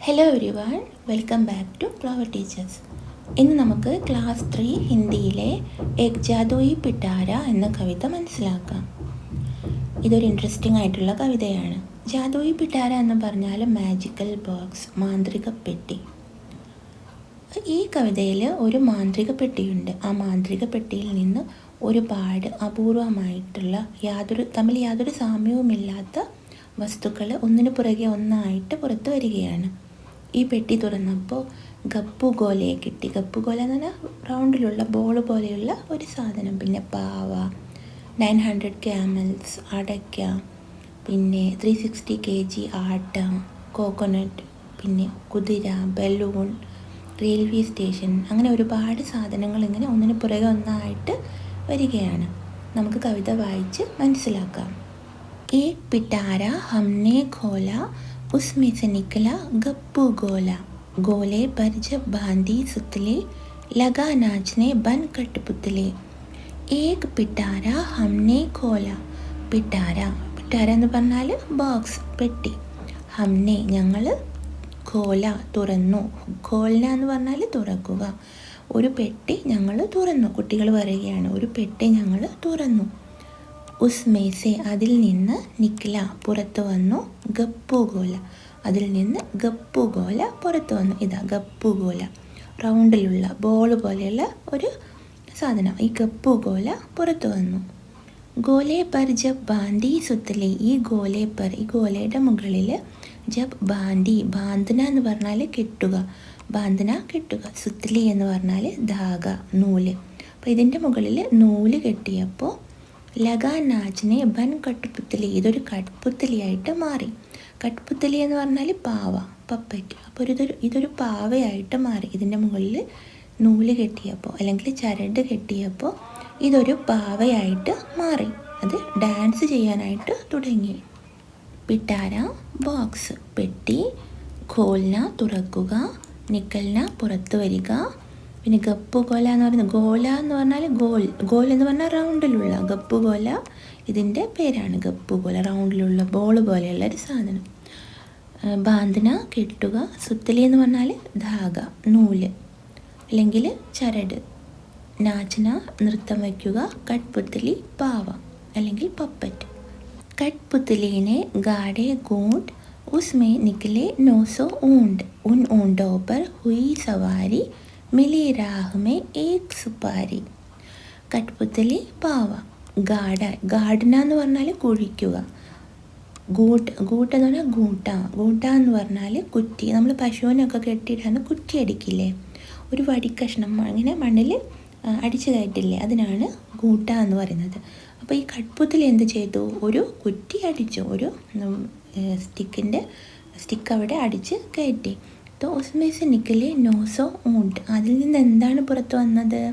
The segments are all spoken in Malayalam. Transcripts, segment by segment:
Hello everyone, welcome back to clever teachers. ഇന്ന് നമുക്ക് ക്ലാസ് 3 ഹിന്ദിയിലെ എക് ജാദുയി പിട്ടാര എന്ന കവിത മനസ്സിലാക്കാം. ഇതൊരു ഇൻട്രസ്റ്റിംഗ് ആയിട്ടുള്ള കവിതയാണ്. ജാദുയി പിട്ടാര എന്ന് പറഞ്ഞാൽ മാജിക്കൽ ബോക്സ്, മാന്ത്രിക പെട്ടി. ഈ കവിതയിൽ ഒരു മാന്ത്രിക പെട്ടിയുണ്ട്. ആ മാന്ത്രിക പെട്ടിയിൽ നിന്ന് ഒരുപാട് അപൂർവമായിട്ടുള്ള തമ്മിൽ യാതൊരു സാമ്യവുമില്ലാത്ത വസ്തുക്കൾ ഒന്നിനു പുറകെ ഒന്നായിട്ട് പുറത്തു വരികയാണ്. ഈ പെട്ടി തുറന്നപ്പോൾ ഗപ്പു ഗോലയെ കിട്ടി. ഗപ്പു ഗോല എന്ന് പറഞ്ഞാൽ റൗണ്ടിലുള്ള ബോൾ പോലെയുള്ള ഒരു സാധനം. പിന്നെ പാവ, 900 ക്യാമൽസ്, അടയ്ക്ക, പിന്നെ 360 kg ആട്ട, കോക്കോനട്ട്, പിന്നെ കുതിര, ബലൂൺ, റെയിൽവേ സ്റ്റേഷൻ, അങ്ങനെ ഒരുപാട് സാധനങ്ങൾ ഇങ്ങനെ ഒന്നിനു പുറകെ ഒന്നായിട്ട് വരികയാണ്. നമുക്ക് കവിത വായിച്ച് മനസ്സിലാക്കാം. एक पिटारा हमने खोला, उसमें से निकला गप्पू गोला. गोले पर जब बांधी सुतले, लगा नाचने बन कठपुतले. एक पिटारा हमने खोला. പിട്ടാര എന്ന് പറഞ്ഞാൽ ബോക്സ്, പെട്ടി. ഹംനെ ഞങ്ങൾ, ഖോല തുറന്നു. ഖോൽന എന്ന് പറഞ്ഞാൽ തുറക്കുക. ഒരു പെട്ടി ഞങ്ങൾ തുറന്നു. കുട്ടികൾ പറയുകയാണ്, ഒരു പെട്ടി ഞങ്ങൾ തുറന്നു. ഉസ്മേസെ അതിൽ നിന്ന്, നിക്ല പുറത്തു വന്നു, ഗപ്പുഗോല അതിൽ നിന്ന് ഗപ്പുഗോല പുറത്തു വന്നു. ഇതാ ഗപ്പുഗോല, റൗണ്ടിലുള്ള ബോൾ പോലെയുള്ള ഒരു സാധനം. ഈ ഗപ്പുഗോല പുറത്തു വന്നു. ഗോലെ പർ ജബ് ബാന്തി സുത്തലി, ഈ ഗോലെ പർ, ഈ ഗോലയുടെ മുകളിൽ, ജബ് ബാന്തി, ബാന്ധന എന്ന് പറഞ്ഞാൽ കെട്ടുക, ബാന്ധന കെട്ടുക, സുത്തലി എന്ന് പറഞ്ഞാൽ ധാഗ, നൂല്. അപ്പോൾ ഇതിൻ്റെ മുകളിൽ നൂല് കെട്ടിയപ്പോൾ ലഗാ നാച്ചിനെ ബൻ കട്ടുപുത്തലി, ഇതൊരു കട്ട്പുത്തലിയായിട്ട് മാറി. കട്ട്പുത്തലി എന്ന് പറഞ്ഞാൽ പാവ, പപ്പറ്റ്. അപ്പോൾ ഇതൊരു പാവയായിട്ട് മാറി. ഇതിൻ്റെ മുകളിൽ നൂല് കെട്ടിയപ്പോൾ അല്ലെങ്കിൽ ചരട് കെട്ടിയപ്പോൾ ഇതൊരു പാവയായിട്ട് മാറി. അത് ഡാൻസ് ചെയ്യാനായിട്ട് തുടങ്ങി. പിട്ടാര ബോക്സ്, പെട്ടി, ഖോൽന തുറക്കുക, നിക്കൽന പുറത്തു വരിക, പിന്നെ ഗപ്പു ഗോല എന്ന് പറയുന്നത്, ഗോല എന്ന് പറഞ്ഞാൽ ഗോൽ എന്ന് പറഞ്ഞാൽ റൗണ്ടിലുള്ള, ഗപ്പു ഗോല ഇതിൻ്റെ പേരാണ്. ഗപ്പു ഗോല റൗണ്ടിലുള്ള ബോൾ പോലെയുള്ള ഒരു സാധനം. ബാന്ധന കെട്ടുക, സുത്തലി എന്ന് പറഞ്ഞാൽ ധാഗ, നൂല് അല്ലെങ്കിൽ ചരട്, നാച്ചന നൃത്തം വയ്ക്കുക, കട്ട്പുത്തലി പാവ അല്ലെങ്കിൽ പപ്പറ്റ്. കട്ട്പുത്തലിനെ ഗാഡെ ഗൂണ്ട്, ഉസ്മേ നിക്കലെ 900 ऊंट, उन ऊंटों पर हुई सवारी, മിലി രാഹ്മേ ഏക് സുപ്പാരി. കട്ട്പുത്തലി പാവ. ഗാഡന എന്ന് പറഞ്ഞാൽ കുഴിക്കുക. ഗൂട്ട് എന്ന് പറഞ്ഞാൽ ഗൂട്ട എന്ന് പറഞ്ഞാൽ കുറ്റി. നമ്മൾ പശുവിനൊക്കെ കെട്ടിയിടാൻ കുറ്റി അടിക്കില്ലേ, ഒരു വടിക്കഷ്ണം അങ്ങനെ മണ്ണിൽ അടിച്ചു കയറ്റില്ലേ, അതിനാണ് ഗൂട്ട എന്ന് പറയുന്നത്. അപ്പോൾ ഈ കട്ട്പുത്തലി എന്ത് ചെയ്തു, ഒരു കുറ്റി അടിച്ചു, ഒരു സ്റ്റിക്ക് അവിടെ അടിച്ച് കയറ്റി. ഉസ്മേ സെ നിക്കലെ 900 ऊंट, അതിൽ നിന്ന് എന്താണ് പുറത്തു വന്നത്,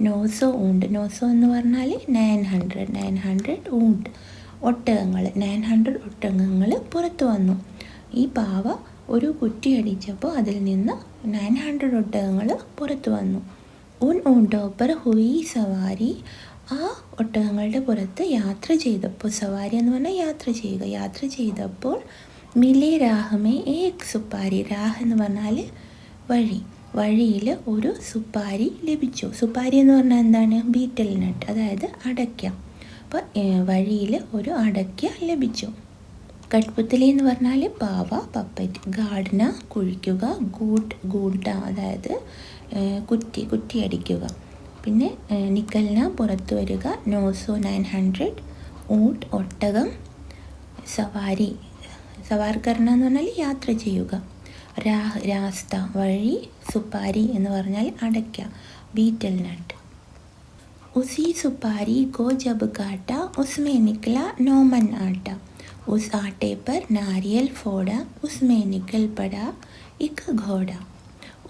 900 ऊंट. 900 എന്ന് പറഞ്ഞാൽ 900 ऊंट, ഒട്ടകങ്ങൾ, 900 ഒട്ടകങ്ങൾ പുറത്തു വന്നു. ഈ പാവ ഒരു കുറ്റി അടിച്ചപ്പോൾ അതിൽ നിന്ന് 900 ഒട്ടകങ്ങൾ പുറത്തു വന്നു. ഉൻ ഊണ്ടോ പർ ഹുയി സവാരി, ആ ഒട്ടകങ്ങളുടെ പുറത്ത് യാത്ര ചെയ്തപ്പോൾ, സവാരി എന്ന് പറഞ്ഞാൽ യാത്ര ചെയ്യുക, യാത്ര ചെയ്തപ്പോൾ മിലി രാഹ്മേ ഏക് സുപ്പാരി, രാഹ് എന്ന് പറഞ്ഞാൽ വഴി, വഴിയിൽ ഒരു സുപ്പാരി ലഭിച്ചു. സുപ്പാരി എന്ന് പറഞ്ഞാൽ എന്താണ്, ബീറ്റൽ നട്ട്, അതായത് അടയ്ക്ക. അപ്പോൾ വഴിയിൽ ഒരു അടയ്ക്ക ലഭിച്ചു. കട്ട്പുത്തലി എന്ന് പറഞ്ഞാൽ പാവ, പപ്പറ്റ്. ഗാഡന കുഴിക്കുക, ഗൂട്ട അതായത് കുറ്റി അടിക്കുക. പിന്നെ നിക്കൽന പുറത്തു വരിക, 900 ഊട്ട് ഒട്ടകം, സവാരി സവാർ കർണ എന്ന് പറഞ്ഞാൽ യാത്ര ചെയ്യുക, രാസ്ത വഴി, സുപ്പാരി എന്ന് പറഞ്ഞാൽ അടയ്ക്ക, ബീറ്റൽ നട്ട്. ഉസി സുപ്പാരി കോ ജബ് കാട്ട, ഉസ്മേ നിക്കല 9 मन ആട്ട, ഉസ് ആട്ടെ പർ നാരിയൽ ഫോട, ഉസ്മേ നിക്കൽ പട ഇക് ഘോട.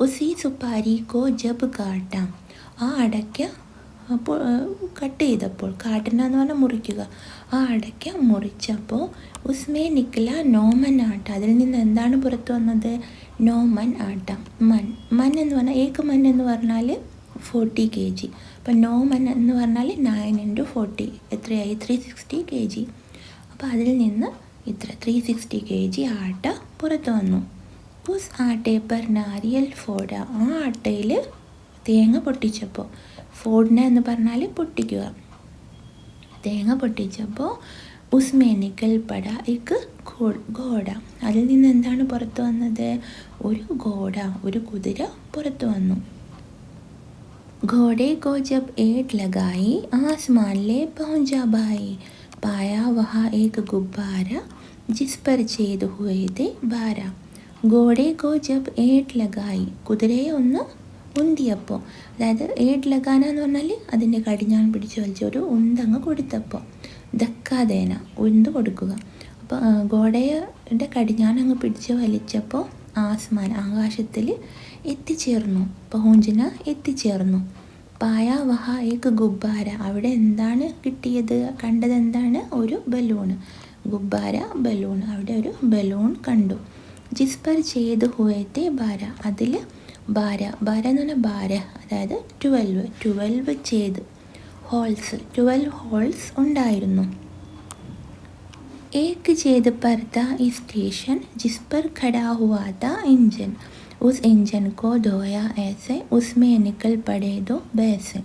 ഉസി സുപ്പാരി കോ ജബ് കാട്ട, ആ അടയ്ക്ക അപ്പോൾ കട്ട് ചെയ്തപ്പോൾ, കാട്ടന എന്ന് പറഞ്ഞാൽ മുറിക്കുക, ആ അടയ്ക്ക മുറിച്ചപ്പോൾ ഉസ്മേ നിക്കല 9 मन ആട്ട, അതിൽ നിന്ന് എന്താണ് പുറത്തു വന്നത്, 9 मन ആട്ട. മൻ എന്ന് പറഞ്ഞാൽ ഏക മൻ എന്ന് പറഞ്ഞാൽ 40 kg. അപ്പോൾ 9 मन എന്ന് പറഞ്ഞാൽ 9 × 40 എത്രയായി, 360 kg. അപ്പോൾ അതിൽ നിന്ന് ഇത്ര 360 kg ആട്ട പുറത്തു വന്നു. ഉസ് ആട്ടെ പർ നാരിയൽ ഫോഡ, ആ ആട്ടയിൽ തേങ്ങ പൊട്ടിച്ചപ്പോൾ, ഫോഡന എന്ന് പറഞ്ഞാൽ പൊട്ടിക്കുക, തേങ്ങ പൊട്ടിച്ചപ്പോൾ ഉസ്മേ നിക്കൽ പട ഇക്ക് ഘോഡ, അതിൽ നിന്ന് എന്താണ് പുറത്തു വന്നത്? ഒരു ഘോഡ, ഒരു കുതിര പുറത്തു വന്നു. घोड़े को जब ऐट लगाई आसमान ले पहुंचा भाई, पाया वहाँ एक गुब्बारा जिस पर छेद हुए थे 12. घोड़े को जब ऐट लगाई, കുതിരയെ ഒന്ന് ഉന്തിയപ്പോൾ, അതായത് ഏട്ട് ലഗാന എന്ന് പറഞ്ഞാൽ അതിൻ്റെ കടിഞ്ഞാൺ പിടിച്ച് വലിച്ചൊരു ഉന്തങ്ങ് കൊടുത്തപ്പോൾ, ദക്കാതേന ഉന്ത് കൊടുക്കുക. അപ്പോൾ ഘോടയുടെ കടിഞ്ഞാൺ അങ്ങ് പിടിച്ച് വലിച്ചപ്പോൾ ആസ്മാൻ ആകാശത്തിൽ എത്തിച്ചേർന്നു, പഹൂഞ്ചിന എത്തിച്ചേർന്നു. പായ വഹ ഏക്ക് ഗുബ്ബാര, അവിടെ എന്താണ് കിട്ടിയത്? കണ്ടത് എന്താണ്? ഒരു ബലൂൺ. ഗുബ്ബാര ബലൂൺ, അവിടെ ഒരു ബലൂൺ കണ്ടു. ജിസ് പർ ചെയ്ത് ഹുവേത്തെ ബാര, അതിൽ ബാര, ബാര എന്ന് പറഞ്ഞാൽ ബാര അതായത് 12 ചെയ്ത് ഹോൾസ്, 12 ഹോൾസ് ഉണ്ടായിരുന്നു. एक छेद पर था स्टेशन जिस पर खड़ा हुआ था इंजन, उस इंजन को धोया ऐसे उसमें निकल पड़े दो भैंसे.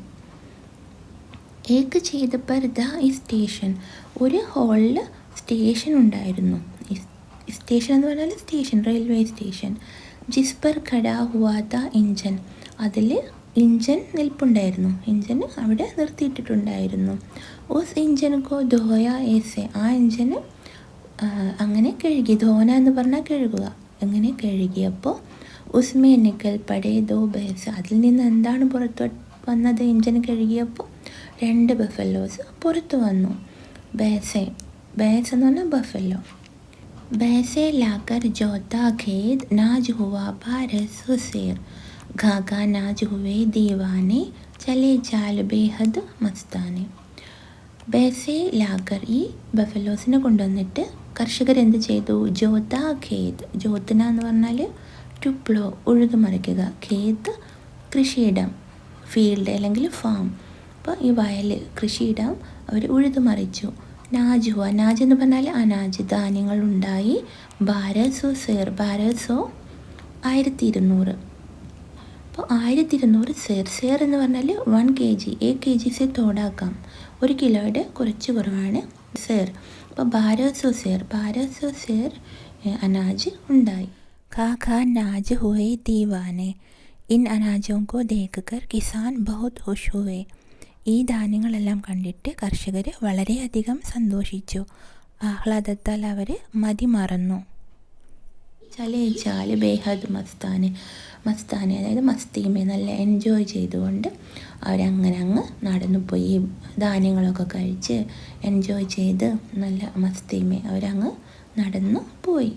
एक छेद पर था സ്റ്റേഷൻ, ഒരു ഹോളിൽ സ്റ്റേഷൻ ഉണ്ടായിരുന്നു. സ്റ്റേഷൻ എന്ന് പറഞ്ഞാൽ സ്റ്റേഷൻ, റെയിൽവേ സ്റ്റേഷൻ. ജിസ് പർ ഖടാ ഹുവാ താ ഇഞ്ചൻ, അതിൽ ഇഞ്ചൻ നിൽപ്പുണ്ടായിരുന്നു, ഇഞ്ചൻ അവിടെ നിർത്തിയിട്ടിട്ടുണ്ടായിരുന്നു. ഉസ് ഇഞ്ചൻ കോ ധോയ ഏസെ, ആ ഇഞ്ചന് അങ്ങനെ കഴുകി, ധോന എന്ന് പറഞ്ഞാൽ കഴുകുക, അങ്ങനെ കഴുകിയപ്പോൾ ഉസ്മേ നിക്കൽ പടേ ദോ ഭേസ്, അതിൽ നിന്ന് എന്താണ് പുറത്ത് വന്നത്? ഇഞ്ചൻ കഴുകിയപ്പോൾ 2 ബഫലോസ് പുറത്തു വന്നു. ഭേസെ, ഭേസ് എന്ന് പറഞ്ഞാൽ ബഫല്ലോ. ഭേസെ ലാക്കർ ജോത്താ ഖേത് നാജ് ഹുവാ ബാരസ് ഹുസേർ, ഘാഘാ നാജ് ഹുവേ ദീവാനെ ചലേ ചാൽ ബേഹദ് മസ്താനെ. ഭേസെ ലാക്കർ, ഈ ബഫലോസിനെ കൊണ്ടുവന്നിട്ട് കർഷകർ എന്ത് ചെയ്തു? ജോത്താ ഖേത്, ജോത്തന എന്ന് പറഞ്ഞാൽ ടു പ്ലോ, ഉഴുതുമറിക്കുക, ഖേത് കൃഷിയിടം, ഫീൽഡ് അല്ലെങ്കിൽ ഫാം. അപ്പോൾ ഈ വയൽ, കൃഷിയിടം അവർ ഉഴുതുമറിച്ചു. നാജ് ഹുവ, നാജ് എന്ന് പറഞ്ഞാൽ അനാജ്, ധാന്യങ്ങൾ ഉണ്ടായി. ബാരസോ സേർ, ബാരസോ 1200, അപ്പോൾ 1200 സേർ. സേർ എന്ന് പറഞ്ഞാൽ 1 kg, 1 kg സെ തോടാക്കാം, 1 കിലോയുടെ കുറച്ച് കുറവാണ് സേർ. അപ്പോൾ 1200 സേർ അനാജ് ഉണ്ടായി. ഖാ നാജ് ഹുവേ ദീവാനെ, ഇൻ അനാജോं को देखकर കിസാൻ ബഹുത് ഖുഷ് ഹുവേ, ഈ ധാന്യങ്ങളെല്ലാം കണ്ടിട്ട് കർഷകർ വളരെയധികം സന്തോഷിച്ചു, ആഹ്ലാദത്താൽ അവർ മതിമറന്നു. ചലേ ചാല് ബേഹദ് മസ്താന്, മസ്താന് അതായത് മസ്തീമേ, നല്ല എൻജോയ് ചെയ്തുകൊണ്ട് അവരങ്ങനെ അങ്ങ് നടന്നു പോയി. ധാന്യങ്ങളൊക്കെ കഴിച്ച് എൻജോയ് ചെയ്ത് നല്ല മസ്തീമേ അവരങ്ങ് നടന്നു പോയി.